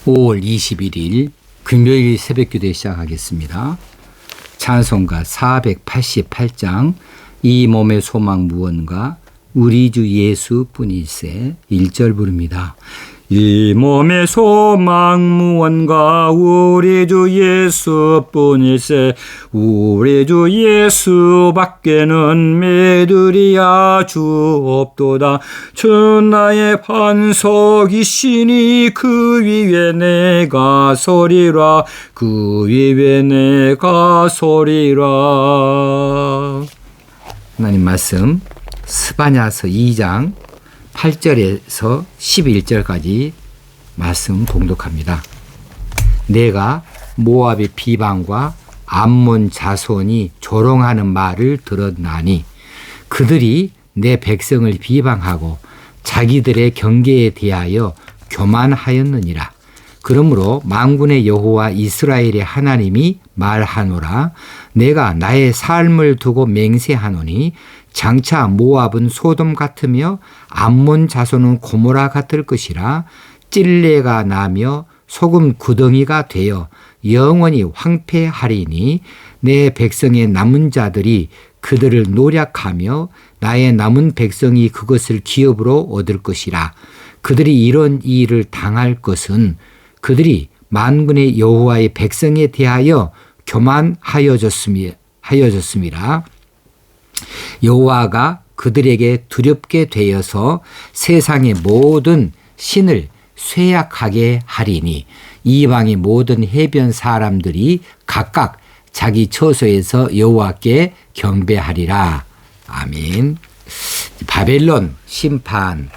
5월 21일 금요일 새벽기도에 시작하겠습니다. 찬송가 488장 이 몸의 소망 무언가 우리 주 예수 뿐일세 1절 부릅니다. 이 몸의 소망 무언가 우리 주 예수 뿐일세 우리 주 예수 밖에는 믿으리야 주 없도다 주 나의 반석이시니 그 위에 내가 서리라 그 위에 내가 서리라. 하나님 말씀 스바냐서 2장 8절에서 11절까지 말씀 봉독합니다. 내가 모압의 비방과 암몬 자손이 조롱하는 말을 들었나니 그들이 내 백성을 비방하고 자기들의 경계에 대하여 교만하였느니라. 그러므로 만군의 여호와 이스라엘의 하나님이 말하노라. 내가 나의 삶을 두고 맹세하노니 장차 모압은 소돔 같으며 암몬 자손은 고모라 같을 것이라. 찔레가 나며 소금 구덩이가 되어 영원히 황폐하리니 내 백성의 남은 자들이 그들을 노략하며 나의 남은 백성이 그것을 기업으로 얻을 것이라. 그들이 이런 일을 당할 것은 그들이 만군의 여호와의 백성에 대하여 교만하여졌음이라. 여호와가 그들에게 두렵게 되어서 세상의 모든 신을 쇠약하게 하리니 이방의 모든 해변 사람들이 각각 자기 처소에서 여호와께 경배하리라. 아멘. 바벨론 심판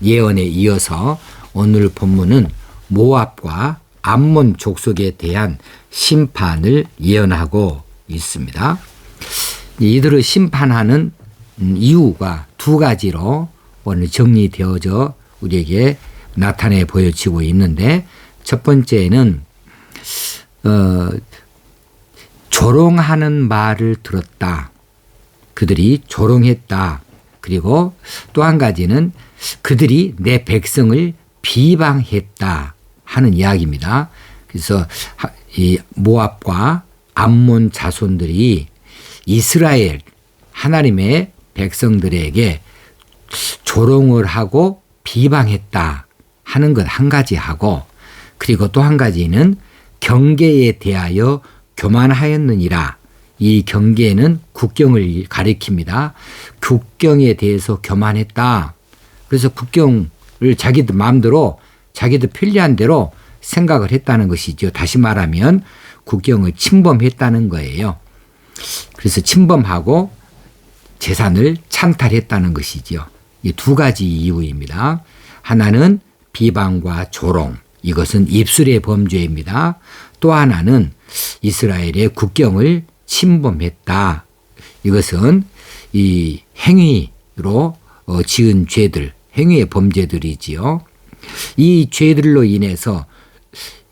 예언에 이어서 오늘 본문은 모압과 암몬 족속에 대한 심판을 예언하고 있습니다. 이들을 심판하는 이유가 두 가지로 오늘 정리되어져 우리에게 나타내 보여지고 있는데, 첫 번째는 조롱하는 말을 들었다. 그들이 조롱했다. 그리고 또 한 가지는 그들이 내 백성을 비방했다 하는 이야기입니다. 그래서 이 모압과 암몬 자손들이 이스라엘 하나님의 백성들에게 조롱을 하고 비방했다 하는 것 한 가지 하고, 그리고 또 한 가지는 경계에 대하여 교만하였느니라. 이 경계는 국경을 가리킵니다. 국경에 대해서 교만했다. 그래서 국경을 자기들 마음대로 자기들 편리한 대로 생각을 했다는 것이죠. 다시 말하면 국경을 침범했다는 거예요. 그래서 침범하고 재산을 찬탈했다는 것이죠. 이 두 가지 이유입니다. 하나는 비방과 조롱, 이것은 입술의 범죄입니다. 또 하나는 이스라엘의 국경을 침범했다. 이것은 이 행위로 지은 죄들, 행위의 범죄들이지요. 이 죄들로 인해서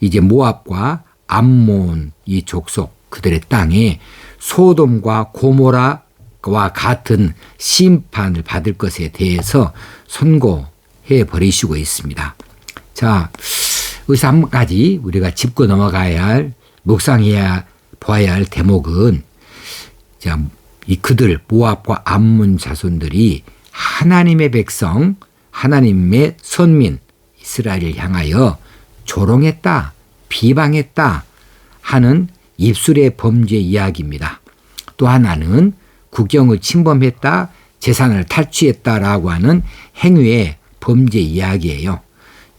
이제 모압과 암몬 이 족속 그들의 땅에 소돔과 고모라와 같은 심판을 받을 것에 대해서 선고해 버리시고 있습니다. 자, 여기서 한 가지 우리가 짚고 넘어가야 할, 묵상해야 보아야 할 대목은, 자, 이 그들 모압과 암몬 자손들이 하나님의 백성, 하나님의 선민 이스라엘을 향하여 조롱했다, 비방했다 하는 입술의 범죄 이야기입니다. 또 하나는 국경을 침범했다, 재산을 탈취했다라고 하는 행위의 범죄 이야기예요.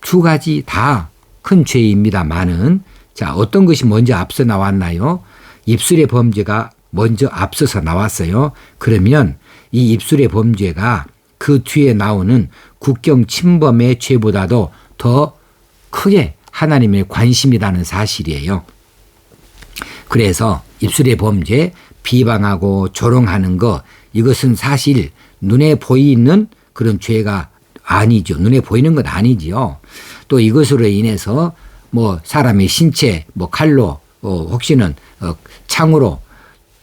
두 가지 다 큰 죄입니다만은, 자, 어떤 것이 먼저 앞서 나왔나요? 입술의 범죄가 먼저 앞서서 나왔어요. 그러면 이 입술의 범죄가 그 뒤에 나오는 국경 침범의 죄보다도 더 크게 하나님의 관심이라는 사실이에요. 그래서 입술의 범죄, 비방하고 조롱하는 거, 이것은 사실 눈에 보이는 그런 죄가 아니죠. 눈에 보이는 건 아니지요. 또 이것으로 인해서 뭐 사람의 신체, 뭐 칼로, 혹시는 창으로,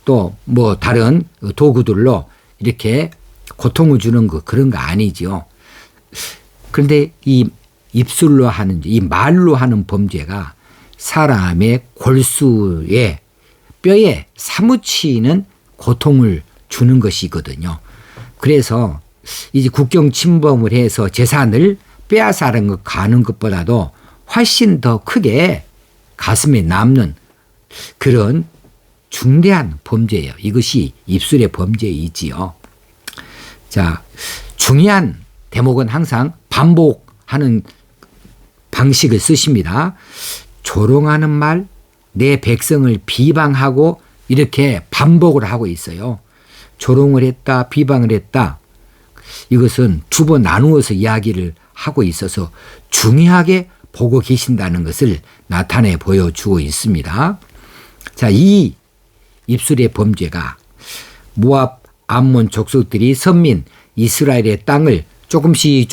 또 뭐 다른 도구들로 이렇게 고통을 주는 거, 그런 거 아니죠. 그런데 이 입술로 하는 이 말로 하는 범죄가 사람의 골수에 뼈에 사무치는 고통을 주는 것이거든요. 그래서 이제 국경 침범을 해서 재산을 빼앗아가는 것 가는 것보다도 훨씬 더 크게 가슴에 남는 그런 중대한 범죄예요. 이것이 입술의 범죄이지요. 자, 중요한 대목은 항상 반복하는 방식을 쓰십니다. 조롱하는 말, 내 백성을 비방하고 이렇게 반복을 하고 있어요. 조롱을 했다, 비방을 했다. 이것은 두 번 나누어서 이야기를 하고 있어서 중요하게 보고 계신다는 것을 나타내 보여주고 있습니다. 자, 이 입술의 범죄가 모압, 암몬 족속들이 선민 이스라엘의 땅을 조금씩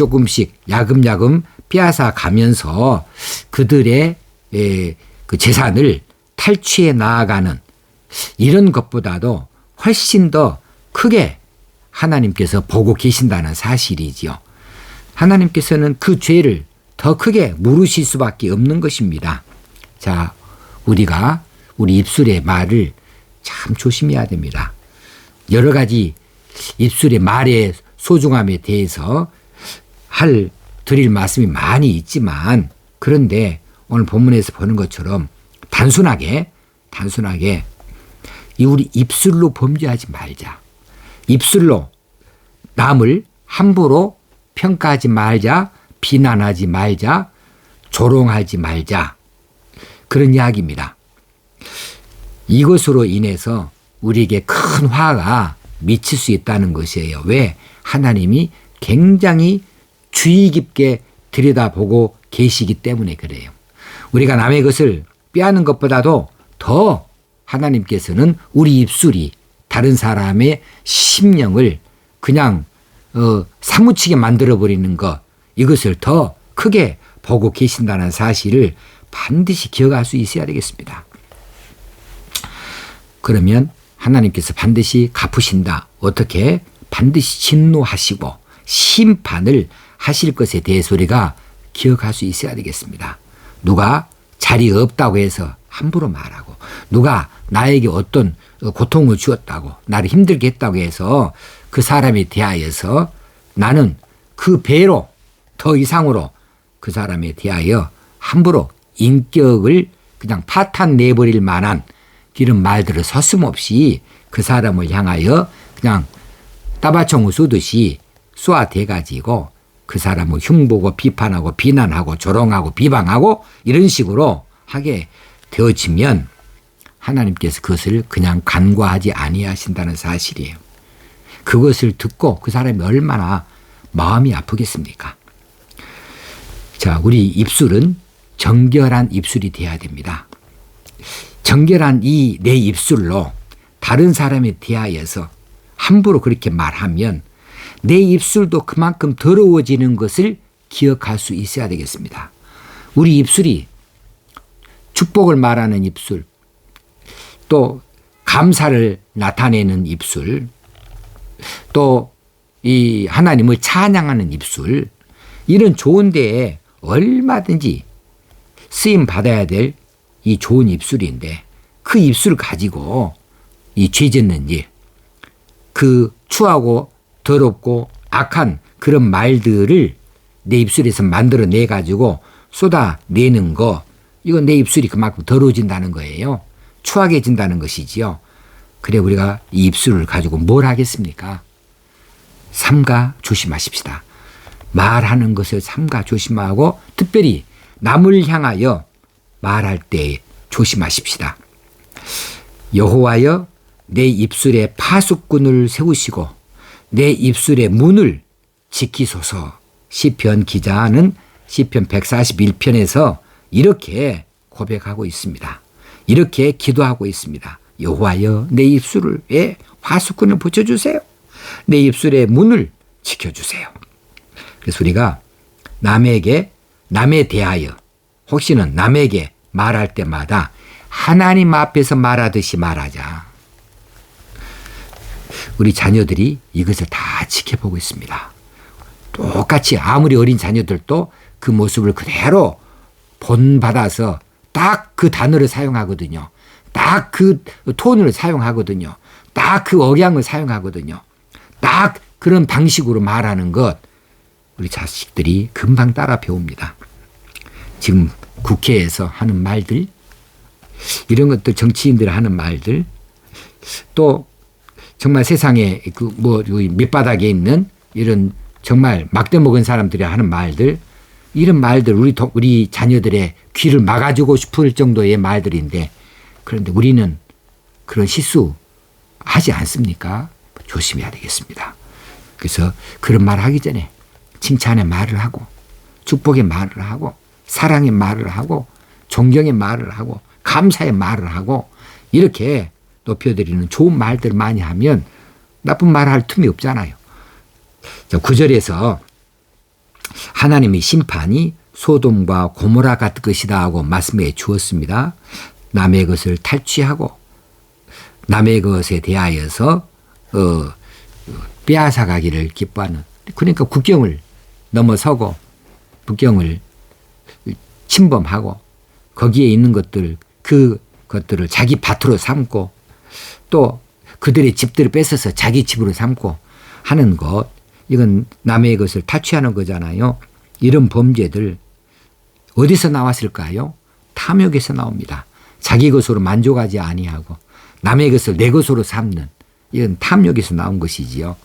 야금야금 빼앗아 가면서 그들의 그 재산을 탈취해 나아가는 이런 것보다도 훨씬 더 크게 하나님께서 보고 계신다는 사실이지요. 하나님께서는 그 죄를 더 크게 물으실 수밖에 없는 것입니다. 자, 우리가 우리 입술의 말을 참 조심해야 됩니다. 여러 가지 입술의 말의 소중함에 대해서 드릴 말씀이 많이 있지만 그런데 오늘 본문에서 보는 것처럼 단순하게 이 우리 입술로 범죄하지 말자. 입술로 남을 함부로 평가하지 말자, 비난하지 말자, 조롱하지 말자. 그런 이야기입니다. 이것으로 인해서 우리에게 큰 화가 미칠 수 있다는 것이에요. 왜? 하나님이 굉장히 주의 깊게 들여다보고 계시기 때문에 그래요. 우리가 남의 것을 빼앗는 것보다도 더 하나님께서는 우리 입술이 다른 사람의 심령을 그냥 사무치게 만들어버리는 것, 이것을 더 크게 보고 계신다는 사실을 반드시 기억할 수 있어야 되겠습니다. 그러면 하나님께서 반드시 갚으신다. 어떻게? 반드시 진노하시고 심판을 하실 것에 대해서 우리가 기억할 수 있어야 되겠습니다. 누가 자리 없다고 해서 함부로 말하고, 누가 나에게 어떤 고통을 주었다고, 나를 힘들게 했다고 해서 그 사람에 대하여서 나는 그 배로 더 이상으로 그 사람에 대하여 함부로 인격을 그냥 파탄 내버릴 만한 이런 말들을 서슴없이 그 사람을 향하여 그냥 따발총을 쏘듯이 쏘아대가지고 그 사람을 흉보고 비판하고 비난하고 조롱하고 비방하고 이런 식으로 하게 되어지면 하나님께서 그것을 그냥 간과하지 아니하신다는 사실이에요. 그것을 듣고 그 사람이 얼마나 마음이 아프겠습니까? 자, 우리 입술은 정결한 입술이 돼야 됩니다. 정결한 이 내 입술로 다른 사람에 대하여서 함부로 그렇게 말하면 내 입술도 그만큼 더러워지는 것을 기억할 수 있어야 되겠습니다. 우리 입술이 축복을 말하는 입술, 또 감사를 나타내는 입술, 또 이 하나님을 찬양하는 입술, 이런 좋은 데에 얼마든지 쓰임 받아야 될 이 좋은 입술인데 그 입술을 가지고 이 죄 짓는 일, 그 추하고 더럽고 악한 그런 말들을 내 입술에서 만들어내 가지고 쏟아내는 거, 이건 내 입술이 그만큼 더러워진다는 거예요. 추하게진다는 것이지요. 그래 우리가 이 입술을 가지고 뭘 하겠습니까? 삼가 조심하십시다. 말하는 것을 삼가 조심하고 특별히 남을 향하여 말할 때 조심하십시다. 여호와여 내 입술에 파수꾼을 세우시고 내 입술의 문을 지키소서. 시편 기자는 시편 141편에서 이렇게 고백하고 있습니다. 이렇게 기도하고 있습니다. 여호와여 내 입술에 파수꾼을 붙여주세요. 내 입술의 문을 지켜주세요. 그래서 우리가 남에 대하여 혹시는 남에게 말할 때마다 하나님 앞에서 말하듯이 말하자. 우리 자녀들이 이것을 다 지켜보고 있습니다. 똑같이 아무리 어린 자녀들도 그 모습을 그대로 본받아서 딱 그 단어를 사용하거든요. 딱 그 톤을 사용하거든요. 딱 그 억양을 사용하거든요. 딱 그런 방식으로 말하는 것 우리 자식들이 금방 따라 배웁니다. 지금 국회에서 하는 말들, 이런 것들, 정치인들 하는 말들, 또 정말 세상에 밑바닥에 있는 이런 정말 막대 먹은 사람들이 하는 말들, 이런 말들 우리 자녀들의 귀를 막아주고 싶을 정도의 말들인데, 그런데 우리는 그런 실수 하지 않습니까? 조심해야 되겠습니다. 그래서 그런 말 하기 전에 칭찬의 말을 하고, 축복의 말을 하고, 사랑의 말을 하고, 존경의 말을 하고, 감사의 말을 하고, 이렇게 높여드리는 좋은 말들을 많이 하면 나쁜 말 할 틈이 없잖아요. 9절에서 하나님의 심판이 소돔과 고모라 같은 것이다 하고 말씀해 주었습니다. 남의 것을 탈취하고 남의 것에 대하여서 빼앗아가기를 기뻐하는, 그러니까 국경을 넘어서고 국경을 침범하고 거기에 있는 것들, 그 것들을 자기 밭으로 삼고 또 그들의 집들을 뺏어서 자기 집으로 삼고 하는 것, 이건 남의 것을 탈취하는 거잖아요. 이런 범죄들 어디서 나왔을까요? 탐욕에서 나옵니다. 자기 것으로 만족하지 아니하고 남의 것을 내 것으로 삼는, 이건 탐욕에서 나온 것이지요.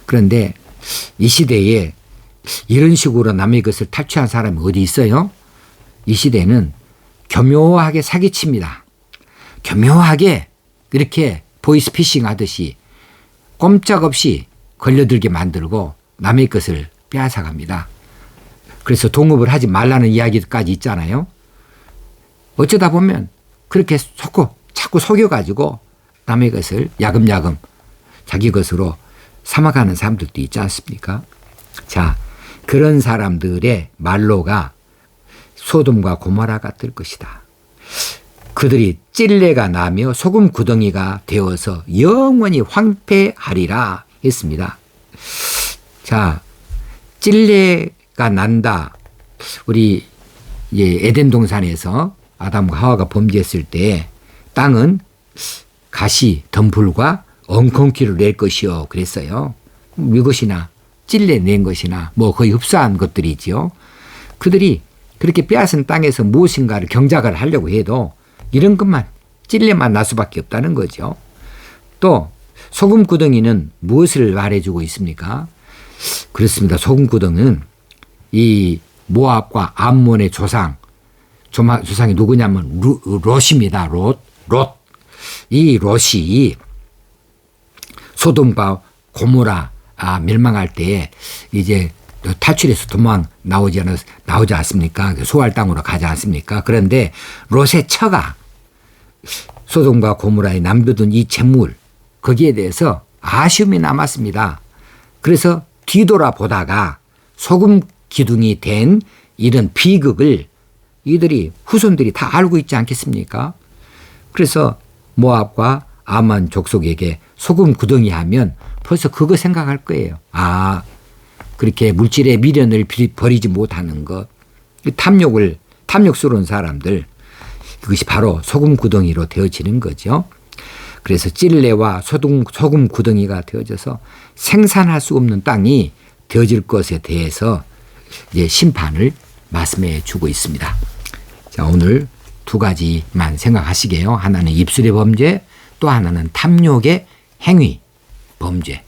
그런데 이 시대에 이런 식으로 남의 것을 탈취한 사람이 어디 있어요? 이 시대는 교묘하게 사기칩니다. 교묘하게 이렇게 보이스피싱 하듯이 꼼짝없이 걸려들게 만들고 남의 것을 빼앗아갑니다. 그래서 동업을 하지 말라는 이야기까지 있잖아요. 어쩌다 보면 그렇게 자꾸 속여가지고 남의 것을 야금야금 자기 것으로 삼아가는 사람들도 있지 않습니까? 자, 그런 사람들의 말로가 소돔과 고모라 같을 것이다. 그들이 찔레가 나며 소금 구덩이가 되어서 영원히 황폐하리라 했습니다. 자, 찔레가 난다. 우리 에덴 동산에서 아담과 하와가 범죄했을 때 땅은 가시, 덤불과 엉겅퀴를 낼 것이요 그랬어요. 이것이나 찔레 낸 것이나 거의 흡사한 것들이지요. 그들이 그렇게 빼앗은 땅에서 무엇인가를 경작을 하려고 해도 이런 것만, 찔레만 날 수밖에 없다는 거죠. 또 소금 구덩이는 무엇을 말해주고 있습니까? 그렇습니다. 소금 구덩이는 이 모압과 암몬의 조상이 누구냐면 롯입니다. 롯. 이 롯이 소돔과 고모라 멸망할 때 이제 탈출해서 도망 나오지 않습니까? 소할 땅으로 가지 않습니까? 그런데 롯의 처가 소돔과 고모라에 남겨둔 이 재물, 거기에 대해서 아쉬움이 남았습니다. 그래서 뒤돌아보다가 소금 기둥이 된 이런 비극을 이들이 후손들이 다 알고 있지 않겠습니까? 그래서 모압과 아몬 족속에게 소금 구덩이 하면 벌써 그거 생각할 거예요. 그렇게 물질의 미련을 버리지 못하는 것, 탐욕스러운 사람들, 그것이 바로 소금 구덩이로 되어지는 거죠. 그래서 찔레와 소금 구덩이가 되어져서 생산할 수 없는 땅이 되어질 것에 대해서 이제 심판을 말씀해 주고 있습니다. 자, 오늘 두 가지만 생각하시게요. 하나는 입술의 범죄, 또 하나는 탐욕의 행위, 범죄.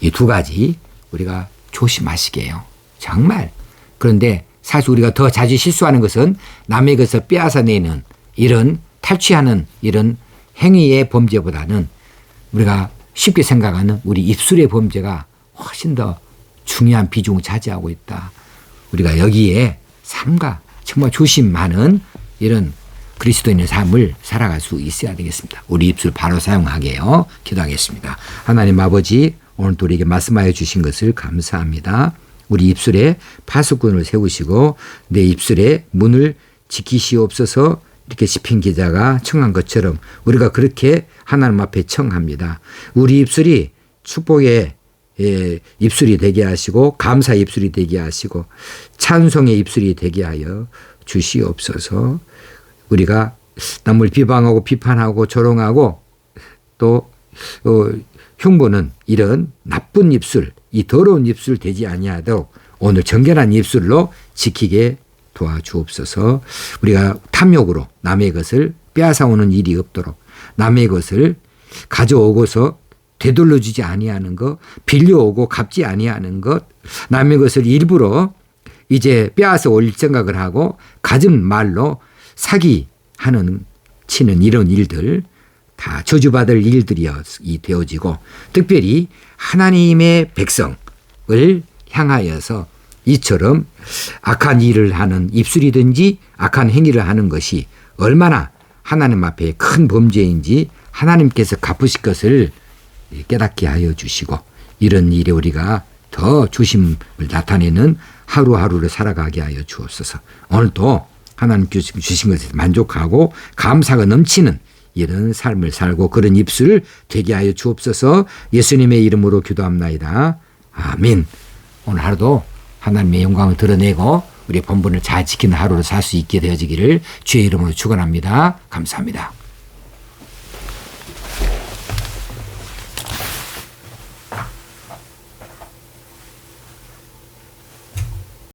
이 두 가지 우리가 조심하시게요. 정말. 그런데 사실 우리가 더 자주 실수하는 것은 남의 것을 빼앗아내는 이런 탈취하는 이런 행위의 범죄보다는 우리가 쉽게 생각하는 우리 입술의 범죄가 훨씬 더 중요한 비중을 차지하고 있다. 우리가 여기에 삼가 정말 조심하는 이런 그리스도인의 삶을 살아갈 수 있어야 되겠습니다. 우리 입술 바로 사용하게요. 기도하겠습니다. 하나님 아버지, 오늘도 우리에게 말씀하여 주신 것을 감사합니다. 우리 입술에 파수꾼을 세우시고 내 입술의 문을 지키시옵소서, 이렇게 시편 기자가 청한 것처럼 우리가 그렇게 하나님 앞에 청합니다. 우리 입술이 축복의 입술이 되게 하시고 감사의 입술이 되게 하시고 찬송의 입술이 되게 하여 주시옵소서. 우리가 남을 비방하고 비판하고 조롱하고 또 흉보는 이런 나쁜 입술, 이 더러운 입술 되지 아니하도록 오늘 정결한 입술로 지키게 도와주옵소서. 우리가 탐욕으로 남의 것을 빼앗아오는 일이 없도록 남의 것을 가져오고서 되돌려주지 아니하는 것, 빌려오고 갚지 아니하는 것, 남의 것을 일부러 이제 빼앗아 올 생각을 하고 가진 말로 사기하는 치는 이런 일들 다 저주받을 일들이 되어지고 특별히 하나님의 백성을 향하여서 이처럼 악한 일을 하는 입술이든지 악한 행위를 하는 것이 얼마나 하나님 앞에 큰 범죄인지 하나님께서 갚으실 것을 깨닫게 하여 주시고 이런 일에 우리가 더 조심을 나타내는 하루하루를 살아가게 하여 주옵소서. 오늘도 하나님께서 주신 것에 만족하고 감사가 넘치는 이런 삶을 살고 그런 입술을 되게 하여 주옵소서. 예수님의 이름으로 기도합나이다. 아멘. 오늘 하루도 하나님의 영광을 드러내고 우리 본분을 잘 지키는 하루를 살 수 있게 되어지기를 주의 이름으로 축원합니다. 감사합니다.